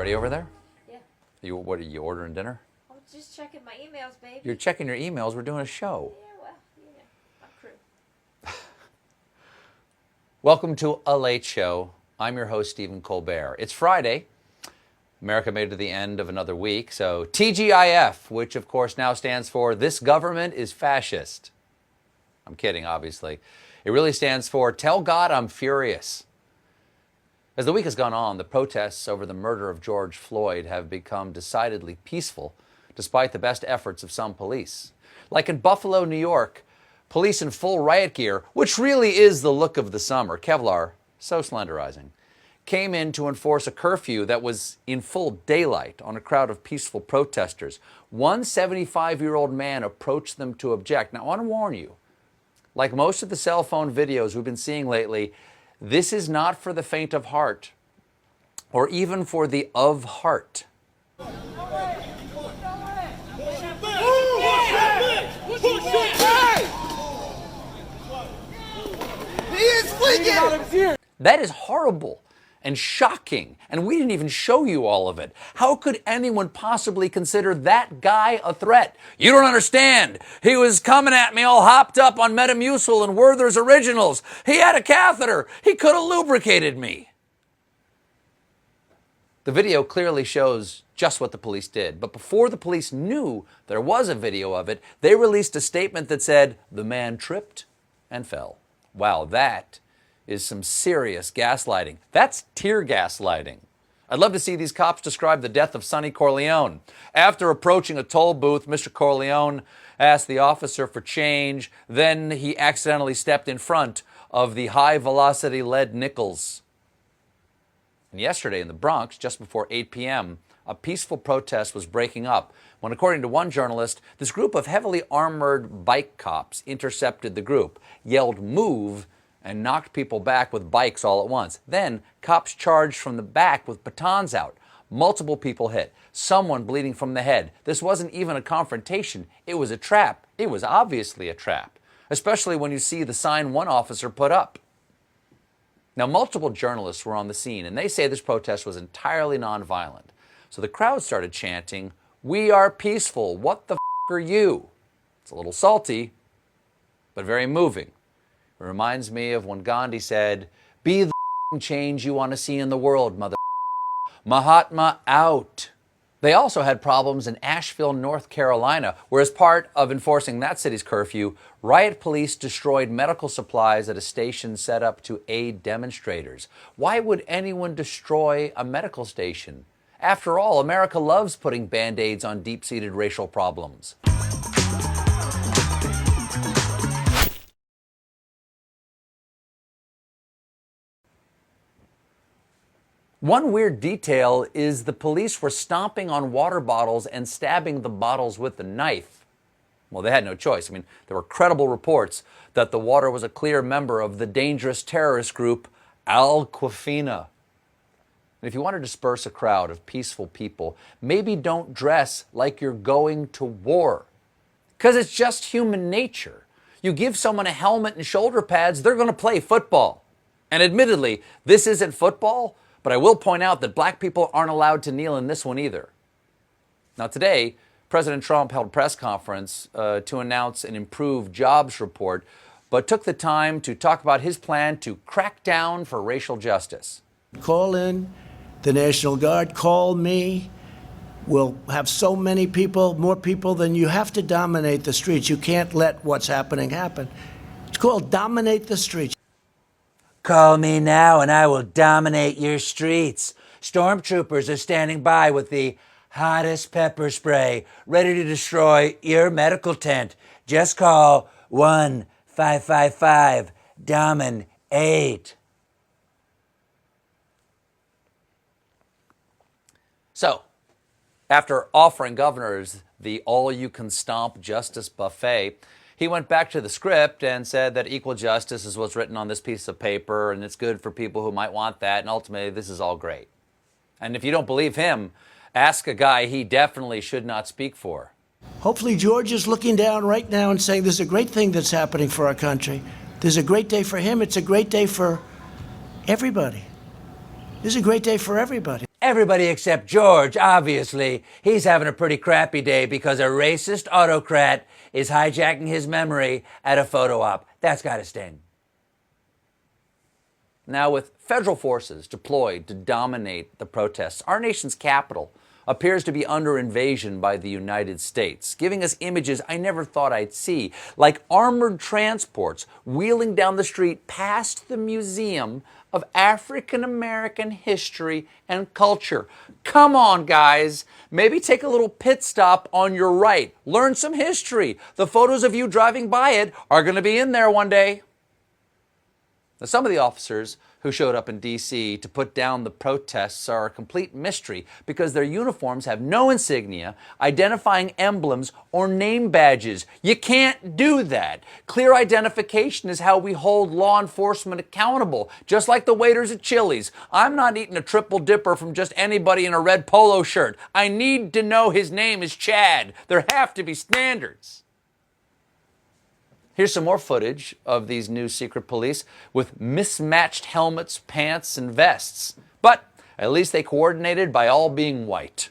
Ready over there? Yeah. What are you ordering dinner? I'm just checking my emails, baby. You're checking your emails. We're doing a show. Yeah, well, my crew. Welcome to A Late Show. I'm your host, Stephen Colbert. It's Friday. America made it to the end of another week. So TGIF, which of course now stands for This Government is Fascist. I'm kidding, obviously. It really stands for Tell God I'm Furious. As the week has gone on, the protests over the murder of George Floyd have become decidedly peaceful, despite the best efforts of some police. Like in Buffalo, New York, police in full riot gear, which really is the look of the summer, Kevlar, so slenderizing, came in to enforce a curfew that was in full daylight on a crowd of peaceful protesters. One 75-year-old man approached them to object. Now, I want to warn you, like most of the cell phone videos we've been seeing lately, this is not for the faint of heart, or even for the of heart. He is freaking! That is horrible and shocking, and we didn't even show you all of it. How could anyone possibly consider that guy a threat? You don't understand. He was coming at me all hopped up on Metamucil and Werther's Originals. He had a catheter. He could have lubricated me. The video clearly shows just what the police did, but before the police knew there was a video of it, they released a statement that said, the man tripped and fell. Wow, that is some serious gaslighting. That's tear gas lighting. I'd love to see these cops describe the death of Sonny Corleone. After approaching a toll booth, Mr. Corleone asked the officer for change. Then he accidentally stepped in front of the high-velocity lead nickels. And yesterday in the Bronx, just before 8 p.m., a peaceful protest was breaking up when, according to one journalist, this group of heavily armored bike cops intercepted the group, yelled "move," and knocked people back with bikes all at once. Then, cops charged from the back with batons out. Multiple people hit, someone bleeding from the head. This wasn't even a confrontation. It was a trap. It was obviously a trap, especially when you see the sign one officer put up. Now, multiple journalists were on the scene, and they say this protest was entirely nonviolent. So the crowd started chanting, "We are peaceful. What the f*** are you?" It's a little salty, but very moving. It reminds me of when Gandhi said, "Be the change you want to see in the world, mother." Mahatma out. They also had problems in Asheville, North Carolina, where as part of enforcing that city's curfew, riot police destroyed medical supplies at a station set up to aid demonstrators. Why would anyone destroy a medical station? After all, America loves putting Band-Aids on deep-seated racial problems. One weird detail is the police were stomping on water bottles and stabbing the bottles with a knife. Well, they had no choice. I mean, there were credible reports that the water was a clear member of the dangerous terrorist group Al-Qaeda. And if you want to disperse a crowd of peaceful people, maybe don't dress like you're going to war. Because it's just human nature. You give someone a helmet and shoulder pads, they're going to play football. And admittedly, this isn't football, but I will point out that black people aren't allowed to kneel in this one either. Now today, President Trump held a press conference to announce an improved jobs report, but took the time to talk about his plan to crack down for racial justice. Call in the National Guard, call me. We'll have so many people, more people than you have to dominate the streets. You can't let what's happening happen. It's called dominate the streets. Call me now and I will dominate your streets. Stormtroopers are standing by with the hottest pepper spray, ready to destroy your medical tent. Just call 1-555-DOMINATE. So, after offering governors the all-you-can-stomp justice buffet, he went back to the script and said that equal justice is what's written on this piece of paper, and it's good for people who might want that, and ultimately this is all great. And if you don't believe him, ask a guy he definitely should not speak for. Hopefully George is looking down right now and saying there's a great thing that's happening for our country. There's a great day for him. It's a great day for everybody. This is a great day for everybody. Everybody except George, obviously. He's having a pretty crappy day because a racist autocrat is hijacking his memory at a photo op. That's gotta sting. Now, with federal forces deployed to dominate the protests, our nation's capital appears to be under invasion by the United States, giving us images I never thought I'd see, like armored transports wheeling down the street past the Museum of African American History and Culture. Come on, guys. Maybe take a little pit stop on your right. Learn some history. The photos of you driving by it are going to be in there one day. Now, some of the officers who showed up in D.C. to put down the protests are a complete mystery because their uniforms have no insignia, identifying emblems, or name badges. You can't do that. Clear identification is how we hold law enforcement accountable, just like the waiters at Chili's. I'm not eating a triple dipper from just anybody in a red polo shirt. I need to know his name is Chad. There have to be standards. Here's some more footage of these new secret police with mismatched helmets, pants, and vests. But at least they coordinated by all being white.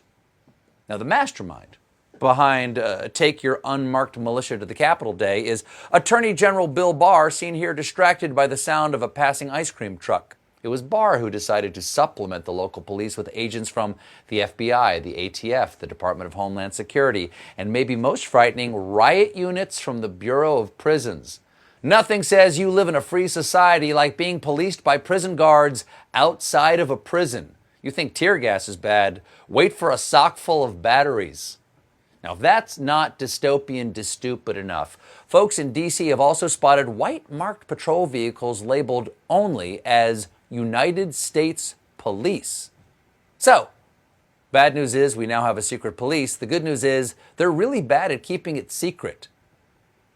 Now, the mastermind behind Take Your Unmarked Militia to the Capitol Day is Attorney General Bill Barr, seen here distracted by the sound of a passing ice cream truck. It was Barr who decided to supplement the local police with agents from the FBI, the ATF, the Department of Homeland Security, and maybe most frightening, riot units from the Bureau of Prisons. Nothing says you live in a free society like being policed by prison guards outside of a prison. You think tear gas is bad? Wait for a sock full of batteries. Now, if that's not dystopian dystupid enough, folks in D.C. have also spotted white marked patrol vehicles labeled only as United States Police. So, bad news is we now have a secret police. The good news is they're really bad at keeping it secret.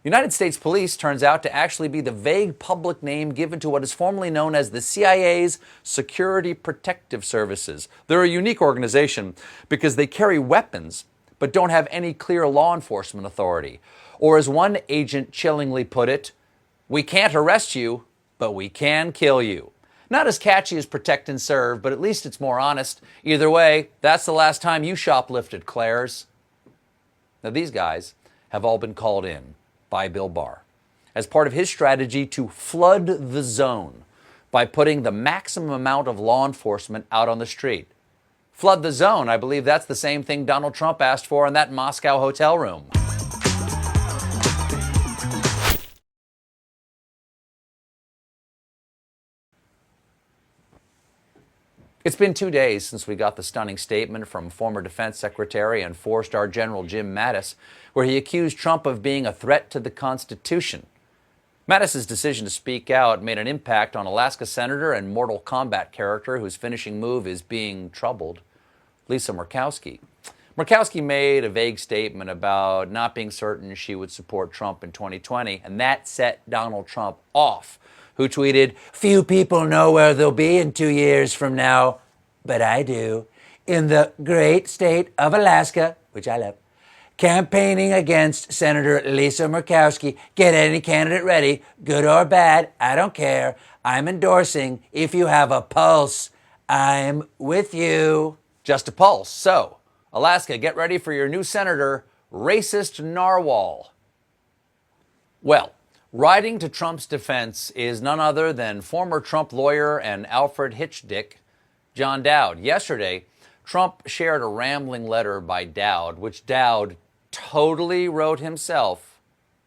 United States Police turns out to actually be the vague public name given to what is formerly known as the CIA's Security Protective Services. They're a unique organization because they carry weapons but don't have any clear law enforcement authority. Or as one agent chillingly put it, we can't arrest you, but we can kill you. Not as catchy as Protect and Serve, but at least it's more honest. Either way, that's the last time you shoplifted, Claire's. Now, these guys have all been called in by Bill Barr as part of his strategy to flood the zone by putting the maximum amount of law enforcement out on the street. Flood the zone, I believe that's the same thing Donald Trump asked for in that Moscow hotel room. It's been 2 days since we got the stunning statement from former Defense Secretary and four-star General Jim Mattis, where he accused Trump of being a threat to the Constitution. Mattis's decision to speak out made an impact on Alaska Senator and Mortal Kombat character whose finishing move is being troubled, Lisa Murkowski. Murkowski made a vague statement about not being certain she would support Trump in 2020, and that set Donald Trump off, who tweeted, "Few people know where they'll be in 2 years from now, but I do, in the great state of Alaska," which I love, "campaigning against Senator Lisa Murkowski. Get any candidate ready, good or bad, I don't care. I'm endorsing. If you have a pulse, I'm with you." Just a pulse. So, Alaska, get ready for your new senator, racist narwhal. Well, riding to Trump's defense is none other than former Trump lawyer and Alfred Hitchdick, John Dowd. Yesterday, Trump shared a rambling letter by Dowd, which Dowd totally wrote himself,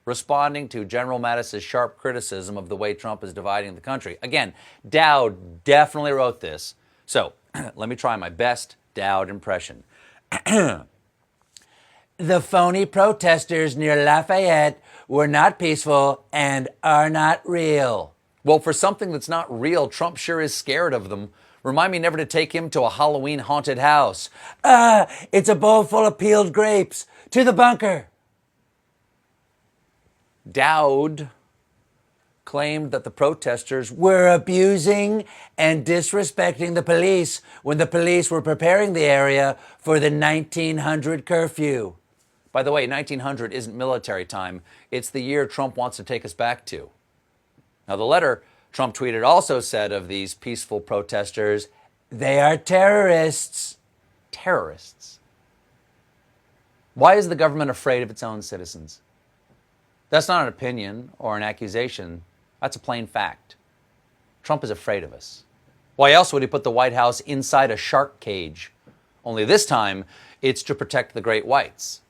responding to General Mattis's sharp criticism of the way Trump is dividing the country. Again, Dowd definitely wrote this. So, let me try my best Dowd impression. The phony protesters near Lafayette were not peaceful and are not real. Well, for something that's not real, Trump sure is scared of them. Remind me never to take him to a Halloween haunted house. It's a bowl full of peeled grapes. To the bunker. Dowd claimed that the protesters were abusing and disrespecting the police when the police were preparing the area for the 1900 curfew. By the way, 1900 isn't military time. It's the year Trump wants to take us back to. Now, the letter Trump tweeted also said of these peaceful protesters, They are terrorists. Terrorists. Why is the government afraid of its own citizens? That's not an opinion or an accusation. That's a plain fact. Trump is afraid of us. Why else would he put the White House inside a shark cage? Only this time, it's to protect the great whites.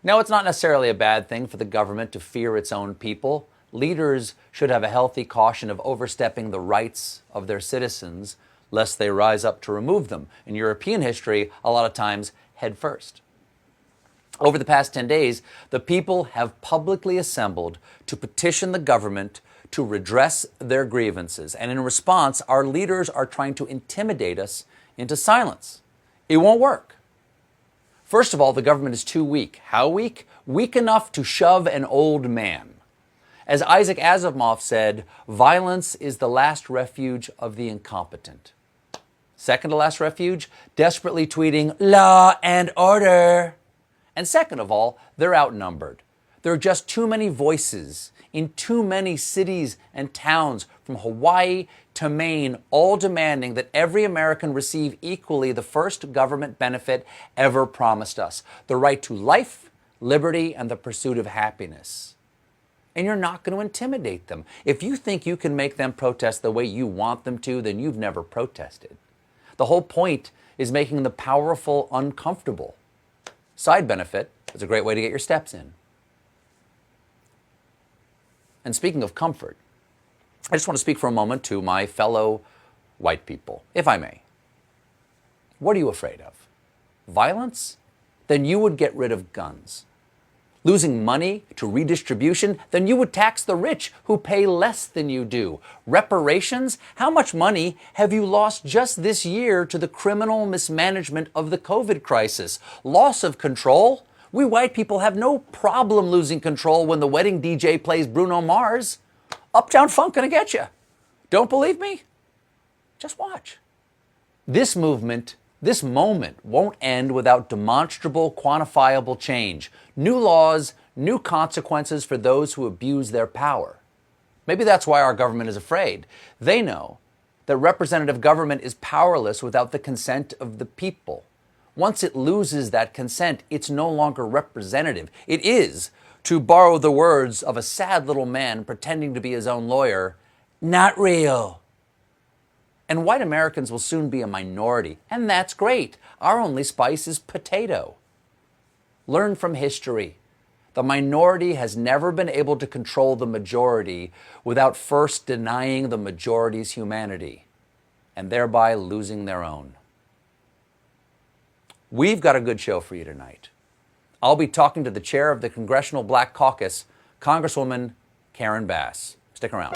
Now, it's not necessarily a bad thing for the government to fear its own people. Leaders should have a healthy caution of overstepping the rights of their citizens, lest they rise up to remove them. In European history, a lot of times, head first. Over the past 10 days, the people have publicly assembled to petition the government to redress their grievances. And in response, our leaders are trying to intimidate us into silence. It won't work. First of all, the government is too weak. How weak? Weak enough to shove an old man. As Isaac Asimov said, violence is the last refuge of the incompetent. Second to last refuge, desperately tweeting, "Law and order." And second of all, they're outnumbered. There are just too many voices in too many cities and towns, from Hawaii to Maine, all demanding that every American receive equally the first government benefit ever promised us: the right to life, liberty, and the pursuit of happiness. And you're not going to intimidate them. If you think you can make them protest the way you want them to, then you've never protested. The whole point is making the powerful uncomfortable. Side benefit, it's a great way to get your steps in. And speaking of comfort, I just want to speak for a moment to my fellow white people, if I may. What are you afraid of? Violence? Then you would get rid of guns. Losing money to redistribution? Then you would tax the rich who pay less than you do. Reparations? How much money have you lost just this year to the criminal mismanagement of the COVID crisis? Loss of control? We white people have no problem losing control when the wedding DJ plays Bruno Mars. Uptown Funk gonna get you. Don't believe me? Just watch. This movement, this moment won't end without demonstrable, quantifiable change. New laws, new consequences for those who abuse their power. Maybe that's why our government is afraid. They know that representative government is powerless without the consent of the people. Once it loses that consent, it's no longer representative. It is, to borrow the words of a sad little man pretending to be his own lawyer, not real. And white Americans will soon be a minority, and that's great. Our only spice is potato. Learn from history. The minority has never been able to control the majority without first denying the majority's humanity, and thereby losing their own. We've got a good show for you tonight. I'll be talking to the chair of the Congressional Black Caucus, Congresswoman Karen Bass. Stick around.